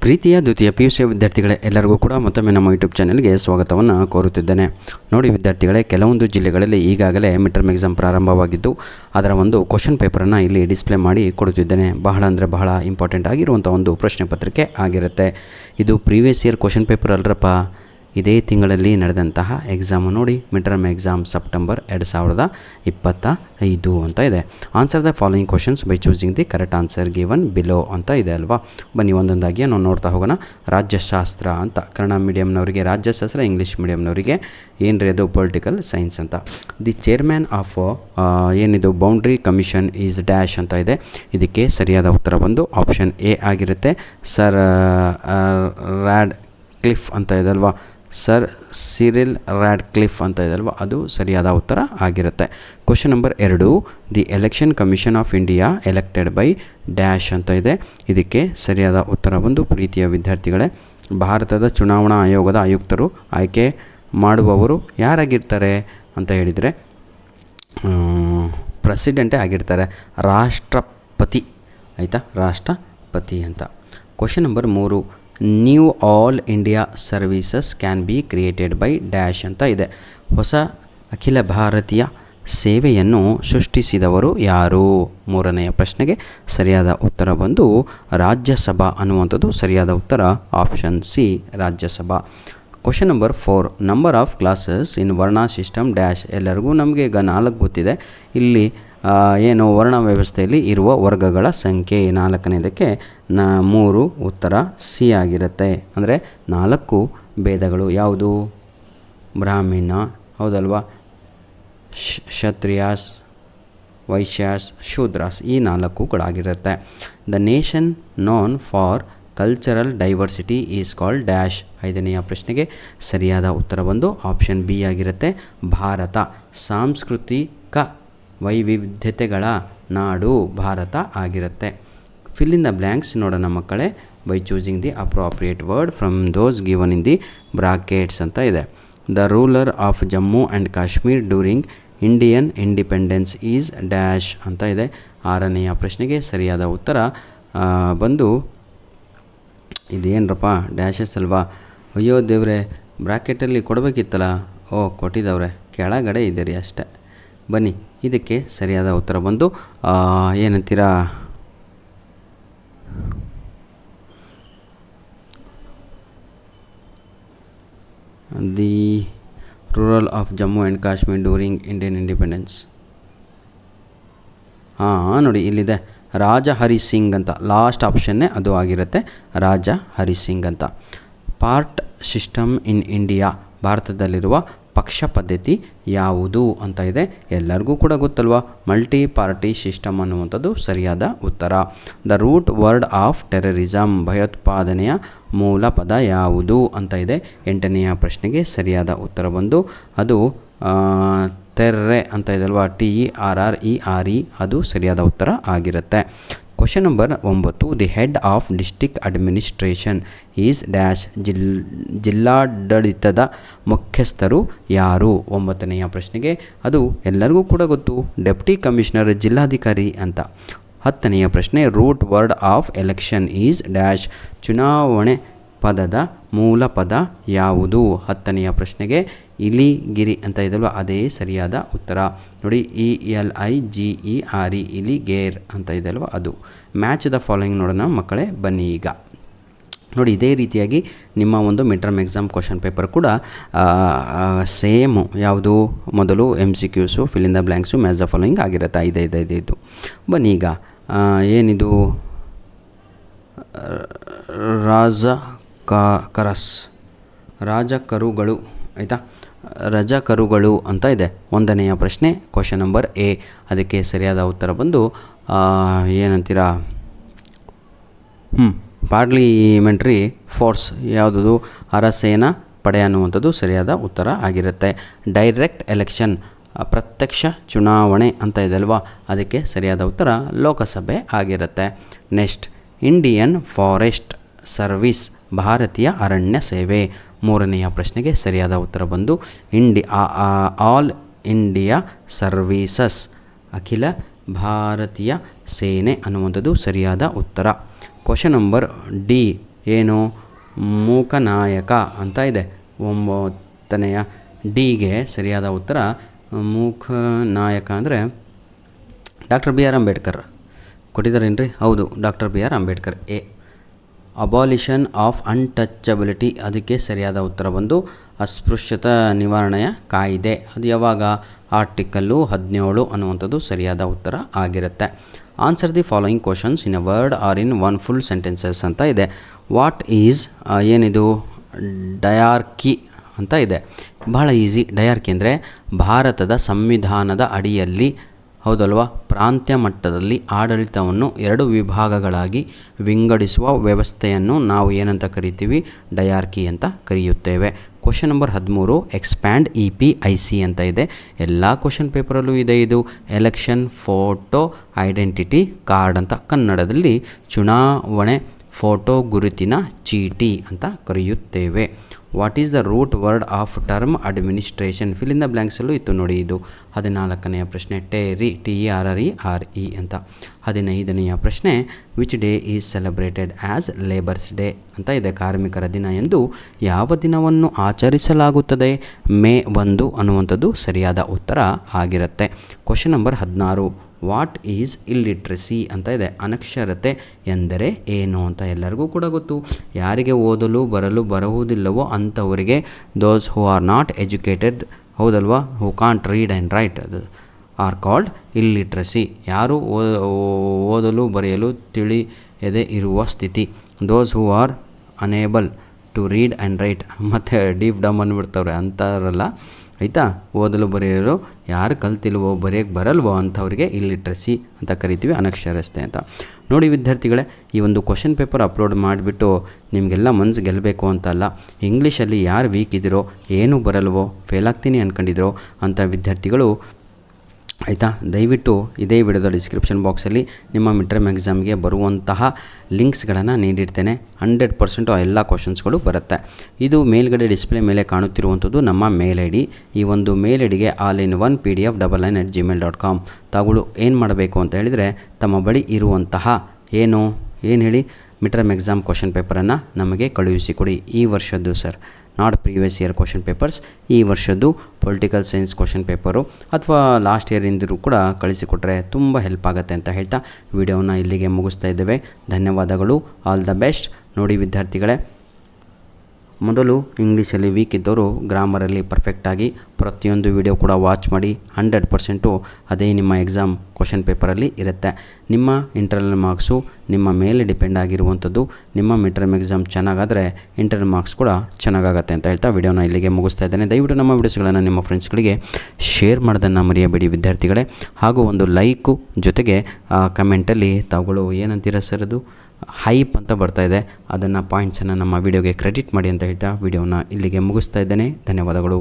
ಪ್ರೀತಿಯ ದ್ವಿತೀಯ PUC ವಿದ್ಯಾರ್ಥಿಗಳೇ, ಎಲ್ಲರಿಗೂ ಕೂಡ ಮತ್ತೊಮ್ಮೆ ನಮ್ಮ ಯೂಟ್ಯೂಬ್ ಚಾನಲ್ಗೆ ಸ್ವಾಗತವನ್ನು ಕೋರುತ್ತಿದ್ದೇನೆ. ನೋಡಿ ವಿದ್ಯಾರ್ಥಿಗಳೇ, ಕೆಲವೊಂದು ಜಿಲ್ಲೆಗಳಲ್ಲಿ ಈಗಾಗಲೇ ಮಿಡ್ ಟರ್ಮ್ ಎಕ್ಸಾಮ್ ಪ್ರಾರಂಭವಾಗಿದ್ದು ಅದರ ಒಂದು ಕ್ವಶನ್ ಪೇಪರನ್ನು ಇಲ್ಲಿ ಡಿಸ್ಪ್ಲೇ ಮಾಡಿ ಕೊಡುತ್ತಿದ್ದೇನೆ. ಬಹಳ ಇಂಪಾರ್ಟೆಂಟ್ ಆಗಿರುವಂಥ ಒಂದು ಪ್ರಶ್ನೆ ಪತ್ರಿಕೆ ಆಗಿರುತ್ತೆ. ಇದು ಪ್ರೀವಿಯಸ್ ಇಯರ್ ಕ್ವಶನ್ ಪೇಪರ್ ಅಲ್ರಪ್ಪ, ಇದೇ ತಿಂಗಳಲ್ಲಿ ನಡೆದಂತಹ ಎಕ್ಸಾಮು. ನೋಡಿ, ಮಿಡ್ ಟರ್ಮ್ ಎಕ್ಸಾಮ್ ಸೆಪ್ಟೆಂಬರ್ 2025 ಅಂತ ಇದೆ. Answer the following questions by choosing the correct answer given below ಅಂತ ಇದೆ ಅಲ್ವಾ. ಬನ್ನಿ ಒಂದೊಂದಾಗಿ ನಾವು ನೋಡ್ತಾ ಹೋಗೋಣ. ರಾಜ್ಯಶಾಸ್ತ್ರ ಅಂತ ಕನ್ನಡ ಮೀಡಿಯಮ್ನವರಿಗೆ ರಾಜ್ಯಶಾಸ್ತ್ರ, ಇಂಗ್ಲೀಷ್ ಮೀಡಿಯಮ್ನವರಿಗೆ ಏನ್ರಿ ಅದು ಪೊಲಿಟಿಕಲ್ ಸೈನ್ಸ್ ಅಂತ. ದಿ ಚೇರ್ಮ್ಯಾನ್ ಆಫ್ ಏನಿದು ಬೌಂಡ್ರಿ ಕಮಿಷನ್ ಈಸ್ ಡ್ಯಾಶ್ ಅಂತ ಇದೆ. ಇದಕ್ಕೆ ಸರಿಯಾದ ಉತ್ತರ ಬಂದು ಆಪ್ಷನ್ ಎ ಆಗಿರುತ್ತೆ. ಸರ್ ರ್ಯಾಡ್ ಕ್ಲಿಫ್ ಅಂತ ಇದೆ ಅಲ್ವಾ, ಸರ್ ಸಿರಿಲ್ ರ್ಯಾಡ್ ಕ್ಲಿಫ್ ಅಂತ ಇದೆ ಅಲ್ವಾ, ಅದು ಸರಿಯಾದ ಉತ್ತರ ಆಗಿರುತ್ತೆ. Question number 2, the election commission of India elected by dash ಅಂತ ಇದೆ. ಇದಕ್ಕೆ ಸರಿಯಾದ ಉತ್ತರ ಬಂದು ಪ್ರೀತಿಯ ವಿದ್ಯಾರ್ಥಿಗಳೇ, ಭಾರತದ ಚುನಾವಣಾ ಆಯೋಗದ ಆಯುಕ್ತರು ಆಯ್ಕೆ ಮಾಡುವವರು ಯಾರಾಗಿರ್ತಾರೆ ಅಂತ ಹೇಳಿದರೆ ಪ್ರೆಸಿಡೆಂಟೇ ಆಗಿರ್ತಾರೆ, ರಾಷ್ಟ್ರಪತಿ ಆಯಿತಾ, ರಾಷ್ಟ್ರಪತಿ ಅಂತ. Question number 3, new all India services can be created by dash ಅಂತ ಇದೆ. ಹೊಸ ಅಖಿಲ ಭಾರತೀಯ ಸೇವೆಯನ್ನು ಸೃಷ್ಟಿಸಿದವರು ಯಾರು? ಮೂರನೆಯ ಪ್ರಶ್ನೆಗೆ ಸರಿಯಾದ ಉತ್ತರ ಬಂದು ರಾಜ್ಯಸಭಾ ಅನ್ನುವಂಥದ್ದು ಸರಿಯಾದ ಉತ್ತರ, option C Rajya Sabha. Question number 4, number of classes in ವರ್ಣ ಸಿಸ್ಟಮ್ ಡ್ಯಾಶ್. ಎಲ್ಲರಿಗೂ ನಮಗೆ ಈಗ 4 ಗೊತ್ತಿದೆ. ಇಲ್ಲಿ ಏನು ವರ್ಣ ವ್ಯವಸ್ಥೆಯಲ್ಲಿ ಇರುವ ವರ್ಗಗಳ ಸಂಖ್ಯೆ 4ನೇದಕ್ಕೆ 3 ಉತ್ತರ ಸಿ ಆಗಿರುತ್ತೆ. ಅಂದರೆ 4 ಭೇದಗಳು ಯಾವುದು? ಬ್ರಾಹ್ಮಣ ಹೌದಲ್ವಾ, ಕ್ಷತ್ರಿಯಾಸ್, ವೈಶ್ಯಾಸ್, ಶೂದ್ರಾಸ್, ಈ 4ಗಳಾಗಿರುತ್ತೆ. The nation known for cultural diversity is called dash. 5ನೆಯ ಪ್ರಶ್ನೆಗೆ ಸರಿಯಾದ ಉತ್ತರ ಬಂದು ಆಪ್ಷನ್ ಬಿ ಆಗಿರುತ್ತೆ, ಭಾರತ. ಸಾಂಸ್ಕೃತಿಕ ವೈವಿಧ್ಯತೆಗಳ ನಾಡು ಭಾರತ ಆಗಿರುತ್ತೆ. ಫಿಲ್ ಇನ್ ದ ಬ್ಲ್ಯಾಂಕ್ಸ್ ನೋಡೋಣ ಮಕ್ಕಳೇ, by choosing the appropriate word from those given in the brackets ಅಂತ ಇದೆ. The ruler of Jammu and Kashmir during Indian independence is dash ಅಂತ ಇದೆ. 6ನೆಯ ಪ್ರಶ್ನೆಗೆ ಸರಿಯಾದ ಉತ್ತರ ಬಂದು ಇದೇನರಪ್ಪ ಡ್ಯಾಶಸ್ ಅಲ್ವಾ, ಅಯ್ಯೋ ದೇವ್ರೆ, ಬ್ರಾಕೆಟಲ್ಲಿ ಕೊಡಬೇಕಿತ್ತಲ್ಲ. ಕೊಟ್ಟಿದ್ದವ್ರೆ, ಕೆಳಗಡೆ ಇದೆ ರೀ ಅಷ್ಟೇ. ಬನ್ನಿ, ಇದಕ್ಕೆ ಸರಿಯಾದ ಉತ್ತರ ಬಂದು ಏನಂತೀರಾ, the rural of Jammu and Kashmir during Indian independence. ನೋಡಿ ಇಲ್ಲಿದೆ, ರಾಜ ಹರಿ ಸಿಂಗ್ ಅಂತ. ಲಾಸ್ಟ್ ಆಪ್ಷನ್ನೇ ಅದು ಆಗಿರುತ್ತೆ, ರಾಜ ಹರಿ ಸಿಂಗ್ ಅಂತ. ಪಾರ್ಟ್ ಸಿಸ್ಟಮ್ ಇನ್ ಇಂಡಿಯಾ, ಭಾರತದಲ್ಲಿರುವ ಪಕ್ಷ ಪದ್ಧತಿ ಯಾವುದು ಅಂತ ಇದೆ. ಎಲ್ಲರಿಗೂ ಕೂಡ ಗೊತ್ತಲ್ವಾ, ಮಲ್ಟಿ ಪಾರ್ಟಿ ಸಿಸ್ಟಮ್ ಅನ್ನುವಂಥದ್ದು ಸರಿಯಾದ ಉತ್ತರ. The root word of terrorism, ಭಯೋತ್ಪಾದನೆಯ ಮೂಲ ಪದ ಯಾವುದು ಅಂತ ಇದೆ. 8ನೆಯ ಪ್ರಶ್ನೆಗೆ ಸರಿಯಾದ ಉತ್ತರ ಬಂದು ಅದು ತೆರ್ರೆ ಅಂತ ಇದಲ್ವಾ, TERRE, ಅದು ಸರಿಯಾದ ಉತ್ತರ ಆಗಿರುತ್ತೆ. Question number 9, the head of district administration is dash. ಜಿಲ್ಲಾಡಳಿತದ ಮುಖ್ಯಸ್ಥರು ಯಾರು? 9ನೆಯ ಪ್ರಶ್ನೆಗೆ ಅದು ಎಲ್ಲರಿಗೂ ಕೂಡ ಗೊತ್ತು, ಡೆಪ್ಟಿ ಕಮಿಷನರ್, ಜಿಲ್ಲಾಧಿಕಾರಿ ಅಂತ. 10ನೆಯ ಪ್ರಶ್ನೆ, root word of election is dash. ಚುನಾವಣೆ ಪದದ ಮೂಲ ಪದ ಯಾವುದು? 10ನೆಯ ಪ್ರಶ್ನೆಗೆ ಇಲಿಗಿರಿ ಅಂತ ಇದಲ್ವ, ಅದೇ ಸರಿಯಾದ ಉತ್ತರ. ನೋಡಿ, ELIGERE, ಇಲಿಗೇರ್ ಅಂತ ಇದಲ್ವ, ಅದು. ಮ್ಯಾಚ್ ದ ಫಾಲೋಯಿಂಗ್ ನೋಡೋಣ ಮಕ್ಕಳೇ, ಬನ್ನಿ ಈಗ. ನೋಡಿ, ಇದೇ ರೀತಿಯಾಗಿ ನಿಮ್ಮ ಒಂದು mid term exam question paper ಕೂಡ ಸೇಮು. ಯಾವುದು? ಮೊದಲು MCQs, fill in the blanks, match the following ಆಗಿರುತ್ತೆ. 5. ಬನ್ನಿ ಈಗ ಏನಿದು ರಾಜಕರುಗಳು ಆಯಿತಾ, ರಜಕರುಗಳು ಅಂತ ಇದೆ. 1ನೆಯ ಪ್ರಶ್ನೆ ಕ್ವಶನ್ ನಂಬರ್ ಎ. ಅದಕ್ಕೆ ಸರಿಯಾದ ಉತ್ತರ ಬಂದು ಏನಂತೀರಾ, ಪಾರ್ಲಿಮೆಂಟ್ರಿ ಫೋರ್ಸ್ ಯಾವುದದು? ಅರಸೇನಾ ಪಡೆ ಅನ್ನುವಂಥದ್ದು ಸರಿಯಾದ ಉತ್ತರ ಆಗಿರುತ್ತೆ. ಡೈರೆಕ್ಟ್ ಎಲೆಕ್ಷನ್, ಪ್ರತ್ಯಕ್ಷ ಚುನಾವಣೆ ಅಂತ ಇದೆ ಅಲ್ವಾ, ಅದಕ್ಕೆ ಸರಿಯಾದ ಉತ್ತರ ಲೋಕಸಭೆ ಆಗಿರುತ್ತೆ. ನೆಕ್ಸ್ಟ್, ಇಂಡಿಯನ್ ಫಾರೆಸ್ಟ್ ಸರ್ವಿಸ್, ಭಾರತೀಯ ಅರಣ್ಯ ಸೇವೆ. 3ನೆಯ ಪ್ರಶ್ನೆಗೆ ಸರಿಯಾದ ಉತ್ತರ ಬಂದು ಆಲ್ ಇಂಡಿಯಾ ಸರ್ವೀಸಸ್, ಅಖಿಲ ಭಾರತೀಯ ಸೇನೆ ಅನ್ನುವಂಥದ್ದು ಸರಿಯಾದ ಉತ್ತರ. ಕ್ವಶನ್ ನಂಬರ್ ಡಿ, ಏನು ಮೂಕನಾಯಕ ಅಂತ ಇದೆ. 9ನೆಯ ಡಿಗೆ ಸರಿಯಾದ ಉತ್ತರ ಮೂಕನಾಯಕ ಅಂದರೆ ಡಾಕ್ಟರ್ ಬಿ ಆರ್ ಅಂಬೇಡ್ಕರ್ ಕೊಟ್ಟಿದ್ದಾರೇನ್ರಿ? ಹೌದು, doctor B R Ambedkar. A abolition of untouchability, ಅದಕ್ಕೆ ಸರಿಯಾದ ಉತ್ತರ ಬಂದು ಅಸ್ಪೃಶ್ಯತಾ ನಿವಾರಣೆಯ ಕಾಯಿದೆ. ಅದು ಯಾವಾಗ? ಆರ್ಟಿಕಲ್ಲು 17 ಅನ್ನುವಂಥದ್ದು ಸರಿಯಾದ ಉತ್ತರ ಆಗಿರುತ್ತೆ. Answer the following questions in a word or in one full sentences ಅಂತ ಇದೆ. ವಾಟ್ ಈಸ್ ಏನಿದು ಡಯಾರ್ಕಿ ಅಂತ ಇದೆ. ಬಹಳ ಈಸಿ. ಡಯಾರ್ಕಿ ಅಂದರೆ ಭಾರತದ ಸಂವಿಧಾನದ ಅಡಿಯಲ್ಲಿ, ಹೌದಲ್ವಾ, ಪ್ರಾಂತ್ಯ ಮಟ್ಟದಲ್ಲಿ ಆಡಳಿತವನ್ನು 2 ವಿಭಾಗಗಳಾಗಿ ವಿಂಗಡಿಸುವ ವ್ಯವಸ್ಥೆಯನ್ನು ನಾವು ಏನಂತ ಕರಿತೀವಿ? ಡಯಾರ್ಕಿ ಅಂತ ಕರೆಯುತ್ತೇವೆ. ಕ್ವಶನ್ ನಂಬರ್ 13 ಎಕ್ಸ್ಪ್ಯಾಂಡ್ EPIC ಅಂತ ಇದೆ. ಎಲ್ಲ ಕ್ವಶನ್ ಪೇಪರಲ್ಲೂ ಇದೆ ಇದು. ಎಲೆಕ್ಷನ್ ಫೋಟೋ ಐಡೆಂಟಿಟಿ ಕಾರ್ಡ್ ಅಂತ ಕನ್ನಡದಲ್ಲಿ ಚುನಾವಣೆ ಫೋಟೋ ಗುರುತಿನ ಚೀಟಿ ಅಂತ ಕರೆಯುತ್ತೇವೆ. What is the root word of term administration? Fill in the ಬ್ಲ್ಯಾಂಕ್ಸಲ್ಲೂ ಇತ್ತು ನೋಡಿ. ಇದು 14ನೆಯ ಪ್ರಶ್ನೆ. ಟೆರಿ, TERRE ಅಂತ. 15ನೆಯ ಪ್ರಶ್ನೆ which day is celebrated as labours day ಅಂತ ಇದೆ. ಕಾರ್ಮಿಕರ ದಿನ ಎಂದು ಯಾವ ದಿನವನ್ನು ಆಚರಿಸಲಾಗುತ್ತದೆ? ಮೇ 1 ಅನ್ನುವಂಥದ್ದು ಸರಿಯಾದ ಉತ್ತರ ಆಗಿರುತ್ತೆ. Question number 16 what is illiteracy ಅಂತ ಇದೆ. ಅನಕ್ಷರತೆ ಎಂದರೆ ಏನು ಅಂತ ಎಲ್ಲರಿಗೂ ಕೂಡ ಗೊತ್ತು. ಯಾರಿಗೆ ಓದಲು ಬರುವುದಿಲ್ಲವೋ ಅಂಥವರಿಗೆ those who are not educated, ಹೌದಲ್ವಾ, who can't read and write are called illiteracy. ಯಾರು ಓದಲು ಬರೆಯಲು ತಿಳಿಯದೇ ಇರುವ ಸ್ಥಿತಿ. Those who are unable to read and write. ಮತ್ತು ಡೀಪ್ ಡಮ್ ಅಂದ್ಬಿಡ್ತವ್ರೆ ಅಂತಾರಲ್ಲ, ಆಯಿತಾ. ಓದಲು ಬರೆಯಲು ಯಾರು ಕಲ್ತಿಲ್ವೋ, ಬರೆಯೋಕ್ಕೆ ಬರಲ್ವೋ ಅಂಥವ್ರಿಗೆ ಇಲ್ಲಿಟ್ರಸಿ ಅಂತ ಕರಿತೀವಿ, ಅನಕ್ಷರಸ್ತೆ ಅಂತ. ನೋಡಿ ವಿದ್ಯಾರ್ಥಿಗಳೇ, ಈ ಒಂದು ಕ್ವಶನ್ ಪೇಪರ್ ಅಪ್ಲೋಡ್ ಮಾಡಿಬಿಟ್ಟು ನಿಮಗೆಲ್ಲ ಮನ್ಸು ಗೆಲ್ಲಬೇಕು ಅಂತ ಅಲ್ಲ. ಇಂಗ್ಲೀಷಲ್ಲಿ ಯಾರು ವೀಕ್ ಇದ್ದೀರೋ, ಏನೂ ಬರಲ್ವೋ, ಫೇಲ್ ಆಗ್ತೀನಿ ಅಂದ್ಕೊಂಡಿದ್ರೋ ಅಂಥ ವಿದ್ಯಾರ್ಥಿಗಳು, ಆಯಿತಾ, ದಯವಿಟ್ಟು ಇದೇ ವಿಡಿಯೋದ ಡಿಸ್ಕ್ರಿಪ್ಷನ್ ಬಾಕ್ಸಲ್ಲಿ ನಿಮ್ಮ ಮಿಡ್ ಟರ್ಮ್ ಎಕ್ಸಾಮ್ಗೆ ಬರುವಂತಹ ಲಿಂಕ್ಸ್ಗಳನ್ನು ನೀಡಿರ್ತೇನೆ. 100% ಎಲ್ಲ ಕ್ವಶನ್ಸ್ಗಳು ಬರುತ್ತೆ. ಇದು ಮೇಲ್ಗಡೆ ಡಿಸ್ಪ್ಲೇ ಮೇಲೆ ಕಾಣುತ್ತಿರುವಂಥದ್ದು ನಮ್ಮ ಮೇಲ್ ಐ ಡಿ. ಈ ಒಂದು ಮೇಲ್ ಐ ಡಿಗೆ all-in-one pdf99@gmail.com ತಾಗಳು ಏನು ಮಾಡಬೇಕು ಅಂತ ಹೇಳಿದರೆ, ತಮ್ಮ ಬಳಿ ಇರುವಂತಹ ಏನು ಹೇಳಿ ಮಿಡ್ ಟರ್ಮ್ ಎಕ್ಸಾಮ್ ಕ್ವಶನ್ ಪೇಪರನ್ನು ನಮಗೆ ಕಳುಹಿಸಿಕೊಡಿ. ಈ ವರ್ಷದ್ದು sir, not previous year question papers, ಈ ವರ್ಷದ್ದು ಪೊಲಿಟಿಕಲ್ ಸೈನ್ಸ್ ಕ್ವಶನ್ ಪೇಪರು ಅಥವಾ ಲಾಸ್ಟ್ ಇಯರಿಂದಿರೂ ಕೂಡ ಕಳಿಸಿಕೊಟ್ರೆ ತುಂಬ ಹೆಲ್ಪ್ ಆಗುತ್ತೆ ಅಂತ ಹೇಳ್ತಾ ವಿಡಿಯೋನ ಇಲ್ಲಿಗೆ ಮುಗಿಸ್ತಾ ಇದ್ದೇವೆ. ಧನ್ಯವಾದಗಳು. All the best. ನೋಡಿ ವಿದ್ಯಾರ್ಥಿಗಳೇ, ಮೊದಲು ಇಂಗ್ಲೀಷಲ್ಲಿ ವೀಕ್ ಇದ್ದವರು ಗ್ರಾಮರಲ್ಲಿ ಪರ್ಫೆಕ್ಟಾಗಿ ಪ್ರತಿಯೊಂದು ವಿಡಿಯೋ ಕೂಡ ವಾಚ್ ಮಾಡಿ. 100% ಅದೇ ನಿಮ್ಮ ಎಕ್ಸಾಮ್ ಕ್ವಶನ್ ಪೇಪರಲ್ಲಿ ಇರುತ್ತೆ. ನಿಮ್ಮ ಇಂಟರ್ನಲ್ ಮಾರ್ಕ್ಸು ನಿಮ್ಮ ಮೇಲೆ ಡಿಪೆಂಡ್ ಆಗಿರುವಂಥದ್ದು. ನಿಮ್ಮ ಮಿಡ್ ಟರ್ಮ್ ಎಕ್ಸಾಮ್ ಚೆನ್ನಾಗಾದರೆ ಇಂಟರ್ನಲ್ ಮಾರ್ಕ್ಸ್ ಕೂಡ ಚೆನ್ನಾಗಾಗತ್ತೆ ಅಂತ ಹೇಳ್ತಾ ವಿಡಿಯೋನ ಇಲ್ಲಿಗೆ ಮುಗಿಸ್ತಾ ಇದ್ದೇನೆ. ದಯವಿಟ್ಟು ನಮ್ಮ ವಿಡಿಯೋಸ್ಗಳನ್ನು ನಿಮ್ಮ ಫ್ರೆಂಡ್ಸ್ಗಳಿಗೆ ಶೇರ್ ಮಾಡೋದನ್ನು ಮರೆಯಬೇಡಿ ವಿದ್ಯಾರ್ಥಿಗಳೇ. ಹಾಗೂ ಒಂದು ಲೈಕು ಜೊತೆಗೆ ಕಮೆಂಟಲ್ಲಿ ತಾವುಗಳು ಏನಂತೀರ ಸರ್, ಅದು ಹೈಪ್ ಅಂತ ಬರ್ತಾ ಇದೆ, ಅದನ್ನು ಪಾಯಿಂಟ್ಸನ್ನು ನಮ್ಮ ವಿಡಿಯೋಗೆ ಕ್ರೆಡಿಟ್ ಮಾಡಿ ಅಂತ ಹೇಳ್ತಾ ವಿಡಿಯೋನ ಇಲ್ಲಿಗೆ ಮುಗಿಸ್ತಾ ಇದ್ದೇನೆ. ಧನ್ಯವಾದಗಳು.